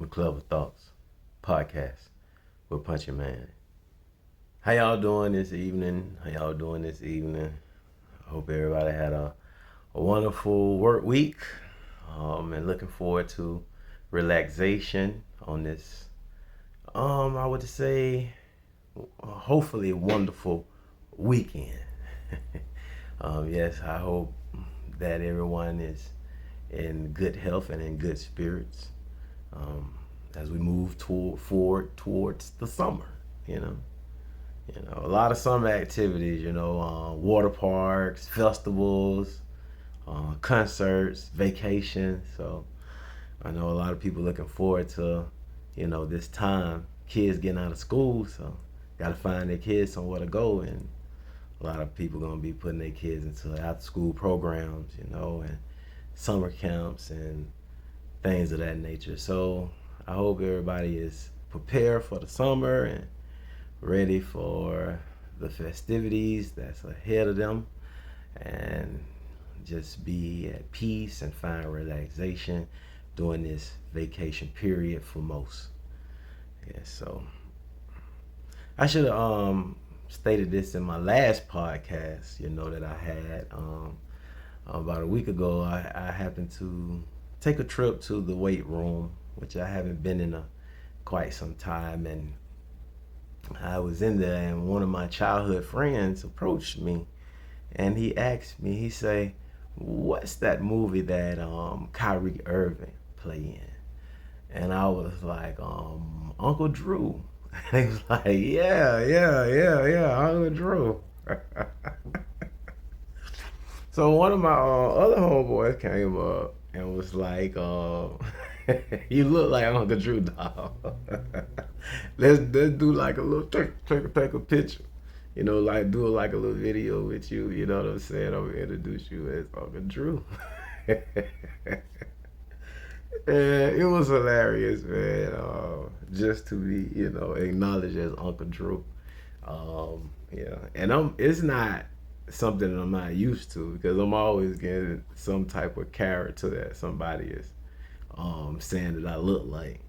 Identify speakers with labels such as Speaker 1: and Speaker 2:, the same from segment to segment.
Speaker 1: McClever Thoughts podcast with Punchie Man. How y'all doing this evening? I hope everybody had a wonderful work week and looking forward to relaxation on this, I would say, hopefully wonderful weekend. Yes, I hope that everyone is in good health and in good spirits um, as we move forward towards the summer. You know, a lot of summer activities. Water parks, festivals, concerts, vacations. So I know a lot of people looking forward to this time. Kids getting out of school, so got to find their kids somewhere to go, and a lot of people gonna be putting their kids into after school programs, and summer camps and things of that nature. So I hope everybody is prepared for the summer and ready for the festivities that's ahead of them, and just be at peace and find relaxation during this vacation period for most. Yeah, so I should have stated this in my last podcast, that I had about a week ago. I happened to take a trip to the weight room, which I haven't been in quite some time, and I was in there, and one of my childhood friends approached me, and he asked me, he say, "What's that movie that Kyrie Irving play in?" And I was like, Uncle Drew. And he was like, yeah, Uncle Drew. So one of my other homeboys came up and was like, "You look like Uncle Drew, dog. let's do like a little take a picture, like do like a little video with you. You know what I'm saying? I'm gonna introduce you as Uncle Drew." And it was hilarious, man. Just to be, acknowledged as Uncle Drew. Yeah, and it's not something that I'm not used to, because I'm always getting some type of character that somebody is saying that I look like.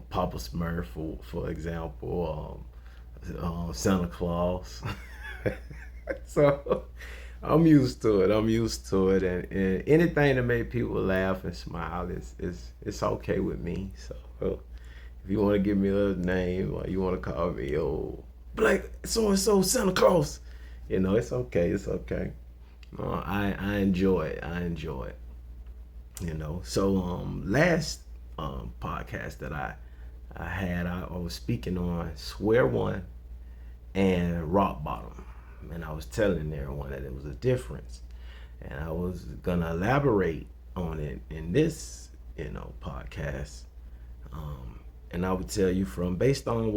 Speaker 1: Papa Smurf, for example, Santa Claus. So I'm used to it. And anything that make people laugh and smile is it's okay with me. So if you want to give me a name, or you want to call me Black so and so Santa Claus, it's okay. It's okay. I enjoy it. So last podcast that I had, I was speaking on Square One and Rock Bottom, and I was telling everyone that it was a difference, and I was gonna elaborate on it in this podcast, and I would tell you, from based on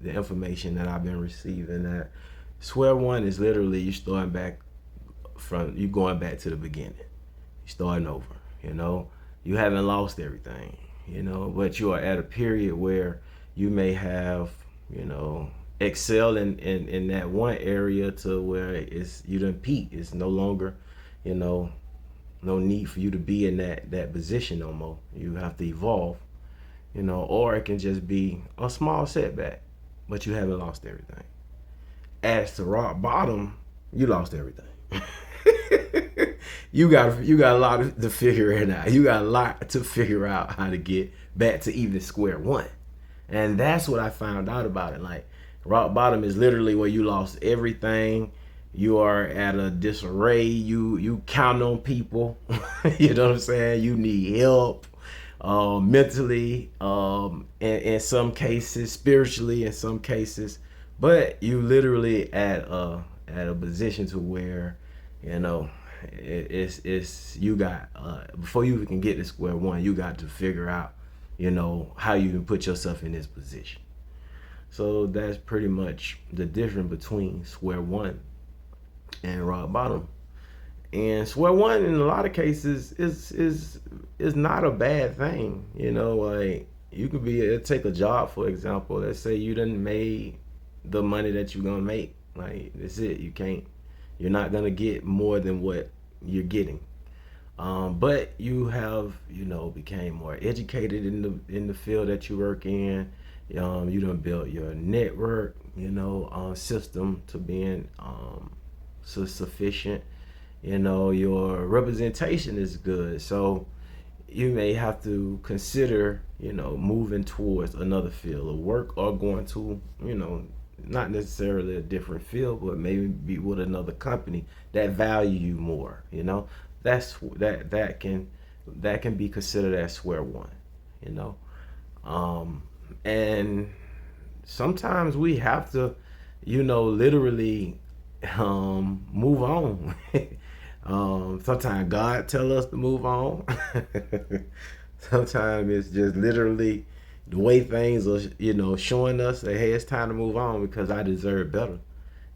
Speaker 1: the information that I've been receiving, that Square One is literally you going back to the beginning, you starting over. You haven't lost everything, but you are at a period where you may have excel in that one area to where you done peak. It's no longer, no need for you to be in that position no more. You have to evolve, or it can just be a small setback, but you haven't lost everything. As to rock bottom, you lost everything. You got a lot to figure it out. You got a lot to figure out how to get back to even square one. And that's what I found out about it. Like, rock bottom is literally where you lost everything. You are at a disarray. You count on people. You know what I'm saying? You need help mentally, in some cases, spiritually in some cases. But you literally at a position to where, it's you got before you can get to square one, you got to figure out, how you can put yourself in this position. So that's pretty much the difference between square one and rock bottom. And square one, in a lot of cases, is not a bad thing. Like, you could take a job, for example. Let's say you done made the money that you're gonna make. Like, that's it. You're not gonna get more than what you're getting. But you have, became more educated in the field that you work in. You done built your network, system to being sufficient. Your representation is good. So you may have to consider, moving towards another field of work or going to, not necessarily a different field, but maybe be with another company that value you more. That can be considered as square one. You know, um, and sometimes we have to, literally move on. Sometimes God tell us to move on. Sometimes it's just literally the way things are, showing us that hey, it's time to move on because I deserve better.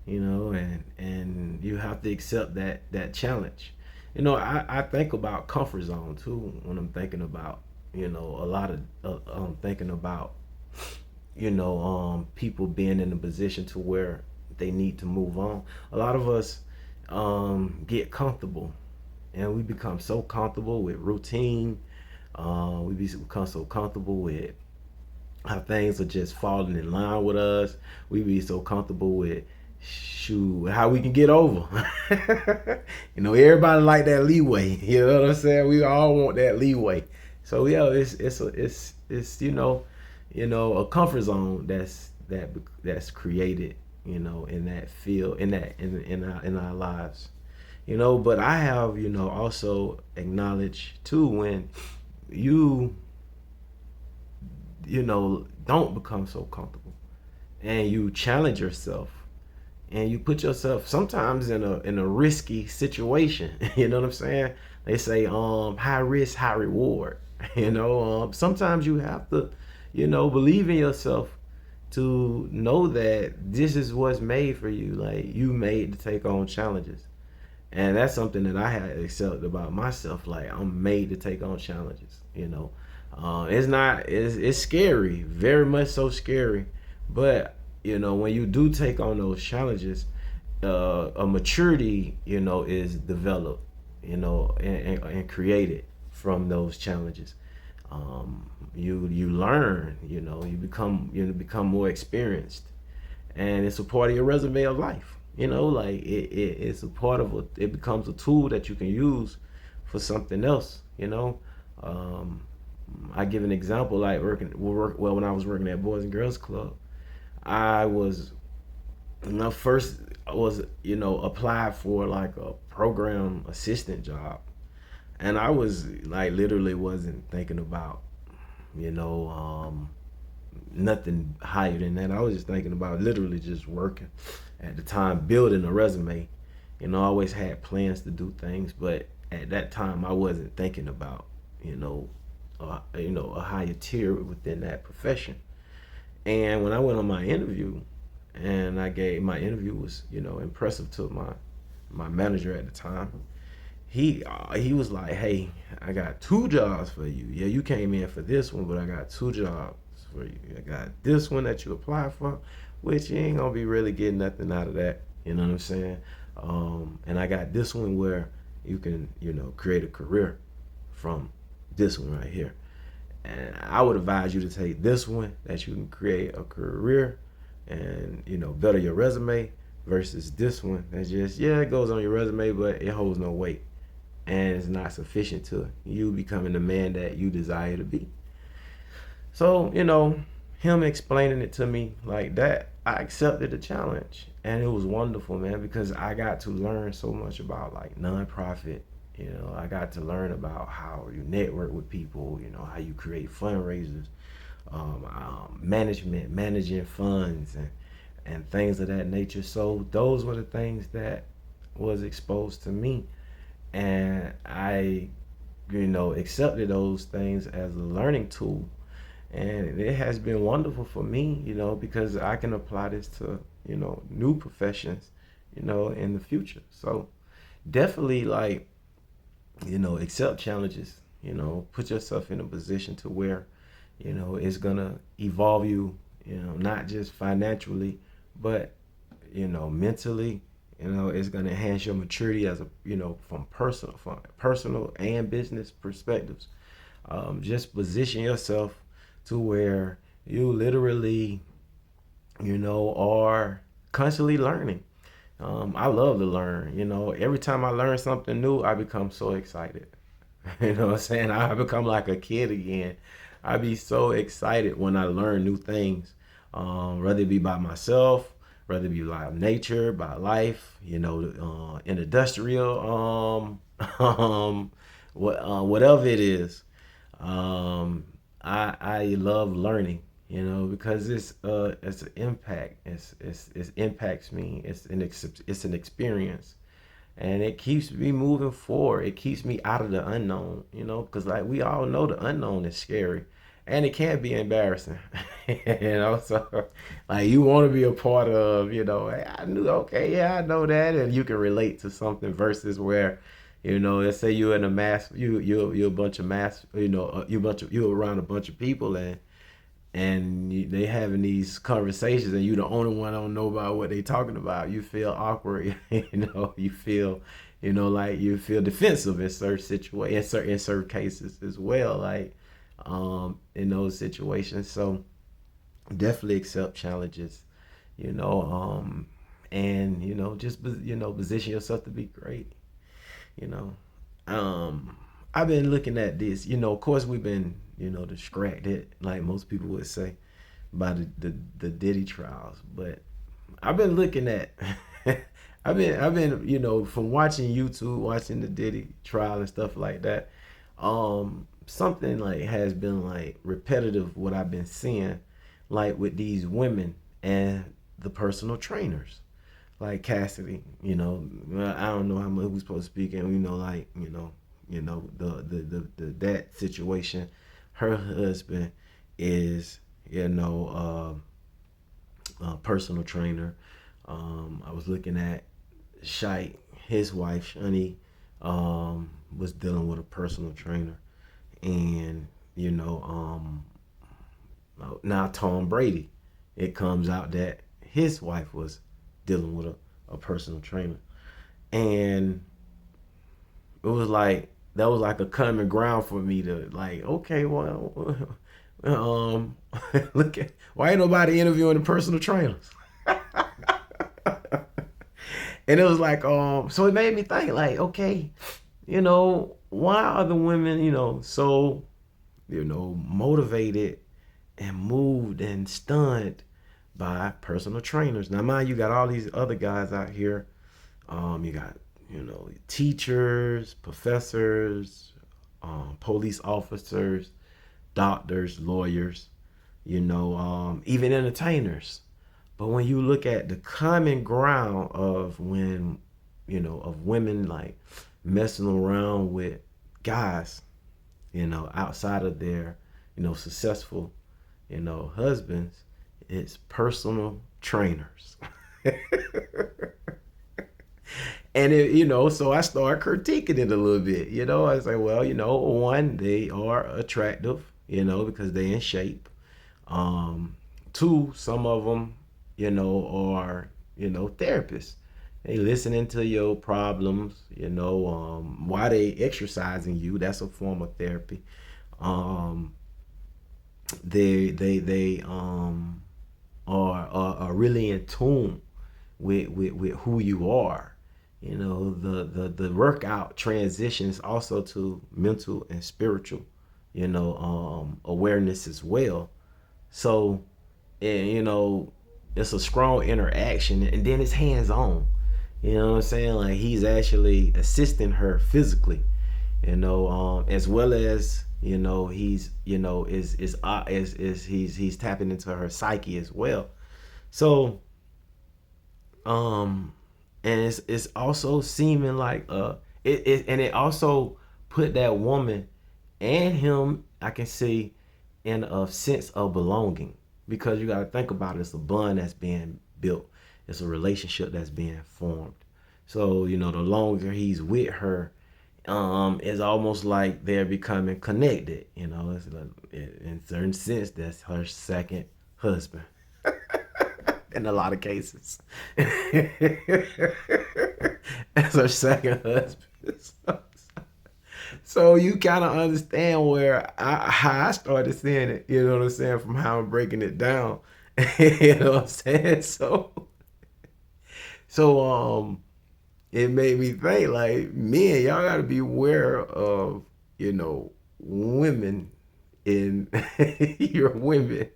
Speaker 1: And you have to accept that challenge. I think about comfort zone too when I'm thinking about, a lot of thinking about, people being in a position to where they need to move on. A lot of us get comfortable, and we become so comfortable with routine. Become so comfortable with how things are just falling in line with us. We be so comfortable with shoot how we can get over. Everybody like that leeway. You know what I'm saying? We all want that leeway. So yeah, it's a comfort zone that's created, in that field, in our lives. But I have, also acknowledged too when you don't become so comfortable and you challenge yourself and you put yourself sometimes in a risky situation. You know what I'm saying? They say high risk, high reward. Sometimes you have to, believe in yourself to know that this is what's made for you. Like you made to take on challenges. And that's something that I had accepted about myself. Like I'm made to take on challenges. It's not. It's scary, very much so scary. But when you do take on those challenges, a maturity, is developed, and created from those challenges. You learn, you become more experienced, and it's a part of your resume of life. Like it's a part of it becomes a tool that you can use for something else. Um, I give an example like when I was working at Boys and Girls Club. I was when I first was applied for like a program assistant job, and I was like literally wasn't thinking about you know nothing higher than that. I was just thinking about literally just working at the time, building a resume. I always had plans to do things, but at that time I wasn't thinking about you know a higher tier within that profession. And when I went on my interview, and my interview was impressive to my manager at the time. He was like, "Hey, I got two jobs for you. Yeah, you came in for this one, but I got two jobs for you. I got this one that you applied for, which you ain't gonna be really getting nothing out of that. You know what I'm saying? And I got this one where you can create a career from this one right here. And I would advise you to take this one that you can create a career and better your resume versus this one that's just it goes on your resume but it holds no weight and it's not sufficient to you becoming the man that you desire to be. So him explaining it to me like that, I accepted the challenge and it was wonderful, man, because I got to learn so much about like nonprofit. I got to learn about how you network with people, how you create fundraisers, managing funds, and things of that nature. So those were the things that was exposed to me, and I, accepted those things as a learning tool, and it has been wonderful for me, because I can apply this to, new professions, in the future. So definitely like accept challenges, put yourself in a position to where, it's gonna evolve you, not just financially, but, mentally It's gonna enhance your maturity as a from personal and business perspectives. Just position yourself to where you literally, are constantly learning. I love to learn. Every time I learn something new, I become so excited. You know what I'm saying? I become like a kid again. I be so excited when I learn new things, whether it be by myself, whether it be by nature, by life, in industrial, whatever it is. I love learning, because it's an impact. It impacts me. It's an experience, and it keeps me moving forward. It keeps me out of the unknown, because like we all know the unknown is scary, and it can be embarrassing, So like you want to be a part of, hey, I knew, okay, yeah, I know that, and you can relate to something versus where, let's say you're in a mass, you a bunch of mass, you around a bunch of people, and they having these conversations, and you the only one don't know about what they talking about. You feel awkward. You feel, like you feel defensive in certain situations, in certain cases as well, like in those situations. So definitely accept challenges, you know and just position yourself to be great. you know um I've been looking at this. Of course, we've been, distracted, like most people would say, by the Diddy trials. But I've been looking at I've been from watching YouTube, watching the Diddy trial and stuff like that. Something like has been like repetitive what I've been seeing, like with these women and the personal trainers, like Cassidy. I don't know how much we're supposed to speak, and like the that situation. Her husband is a personal trainer. I was looking at Shite, his wife Shani, was dealing with a personal trainer, and now Tom Brady, it comes out that his wife was dealing with a personal trainer, and it was like that was like a common ground for me to like, okay, well, look at why ain't nobody interviewing the personal trainers. And it was like, so it made me think, like, okay, why are the women, so, motivated and moved and stunned by personal trainers? Now, mind you, got all these other guys out here. You got, teachers, professors, police officers, doctors, lawyers, even entertainers. But when you look at the common ground of of women like messing around with guys, outside of their, successful, husbands, it's personal trainers. And so I started critiquing it a little bit. I say, well, one, they are attractive, because they in shape. Two, some of them, are, therapists. They listening to your problems, why they exercising you. That's a form of therapy. Um, they are really in tune with who you are. The workout transitions also to mental and spiritual, awareness as well. So, and it's a strong interaction, and then it's hands on. You know what I'm saying? Like he's actually assisting her physically, as well as he's he's tapping into her psyche as well. So, um, and it's also seeming like it also put that woman and him, I can see, in a sense of belonging, because you got to think about it. It's a bond that's being built. It's a relationship that's being formed. So the longer he's with her, it's almost like they're becoming connected. It's like, in certain sense, that's her second husband. in a lot of cases. As her second husband. So you kind of understand how I started seeing it, you know what I'm saying, from how I'm breaking it down. You know what I'm saying? So it made me think like, men, y'all gotta be aware of, women in your women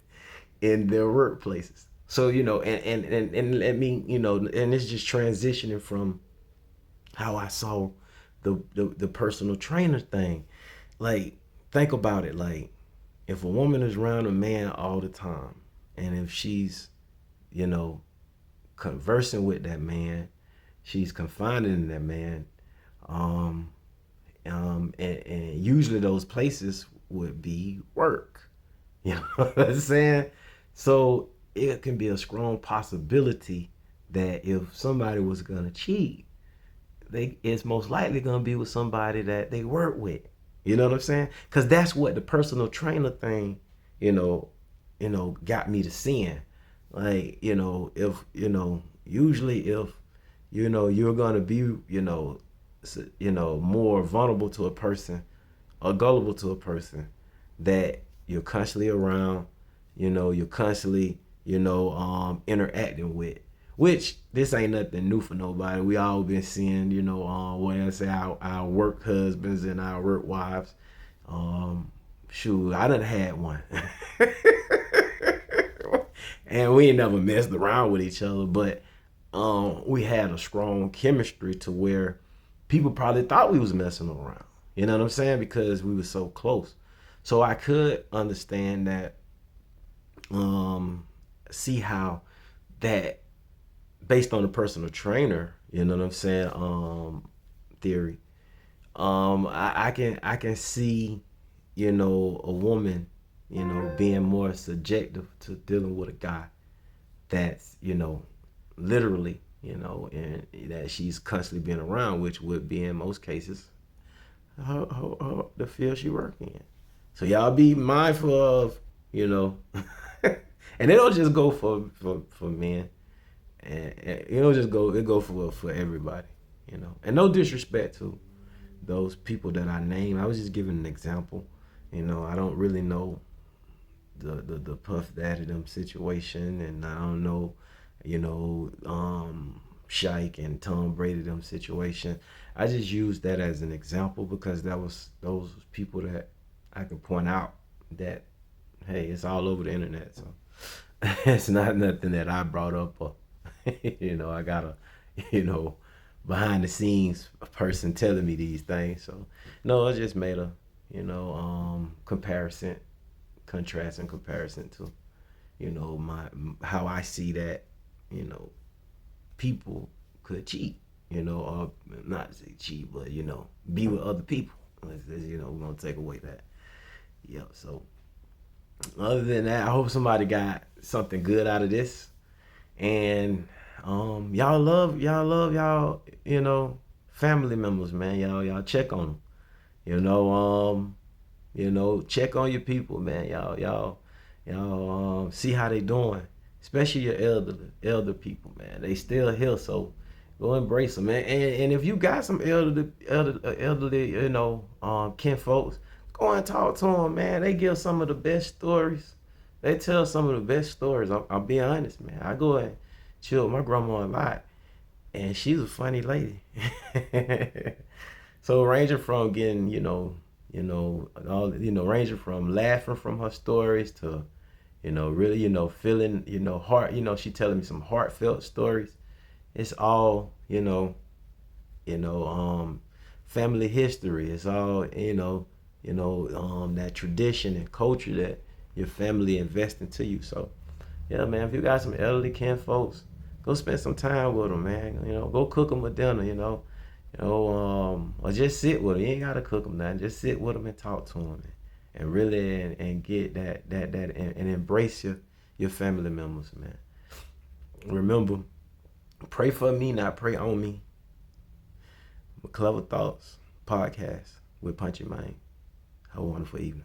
Speaker 1: in their workplaces. So, and let me, and it's just transitioning from how I saw the personal trainer thing. Like, think about it. Like, if a woman is around a man all the time, and if she's, you know, conversing with that man, she's confiding in that man, um, and usually those places would be work. You know what I'm saying? So it can be a strong possibility that if somebody was gonna cheat, it's most likely gonna be with somebody that they work with. You know what I'm saying? Because that's what the personal trainer thing, you know, got me to seeing. Like, if usually if you're gonna be, more vulnerable to a person or gullible to a person that you're constantly around, you're constantly, interacting with. Which this ain't nothing new for nobody. We all been seeing, what I say, our work husbands and our work wives. Shoot, I done had one. And we ain't never messed around with each other, but we had a strong chemistry to where people probably thought we was messing around. You know what I'm saying? Because we were so close. So I could understand that, see how that, based on the personal trainer, you know what I'm saying, theory. I can see, a woman, being more subjective to dealing with a guy that's, literally, and that she's constantly being around, which would be in most cases the field she working in. So y'all be mindful of, and it don't just go for men, and it go for everybody, and no disrespect to those people that I name. I was just giving an example. I don't really know the Puff Daddy them situation, and I don't know, Shike and Tom Brady them situation. I just used that as an example because those people that I could point out that, hey, it's all over the internet. So it's not nothing that I brought up or I got a, you know, behind the scenes person telling me these things. So no, I just made a, comparison, contrast and comparison to, my how I see that, people could cheat, or not say cheat, but be with other people. We're gonna take away that. Yep. So other than that, I hope somebody got something good out of this. And y'all, family members, man. Y'all check on them. Check on your people, man. Y'all see how they doing, especially your elder people, man. They still here, so go embrace them, man. And if you got some elderly, kin folks, go and talk to them, man. They give some of the best stories. They tell some of the best stories. I'll be honest, man. I go and chill with my grandma a lot, and she's a funny lady. So ranging from getting, ranging from laughing from her stories to, really, feeling, heart, she telling me some heartfelt stories. It's all, family history. It's all, that tradition and culture that your family invest into you. So, yeah, man, if you got some elderly kin folks, go spend some time with them, man. Go cook them a dinner, or just sit with them. You ain't gotta cook them nothing. Just sit with them and talk to them, and really and get that and embrace your family members, man. Remember, pray for me, not pray on me. McClever Thoughts podcast with Punchie, man. Have a wonderful evening.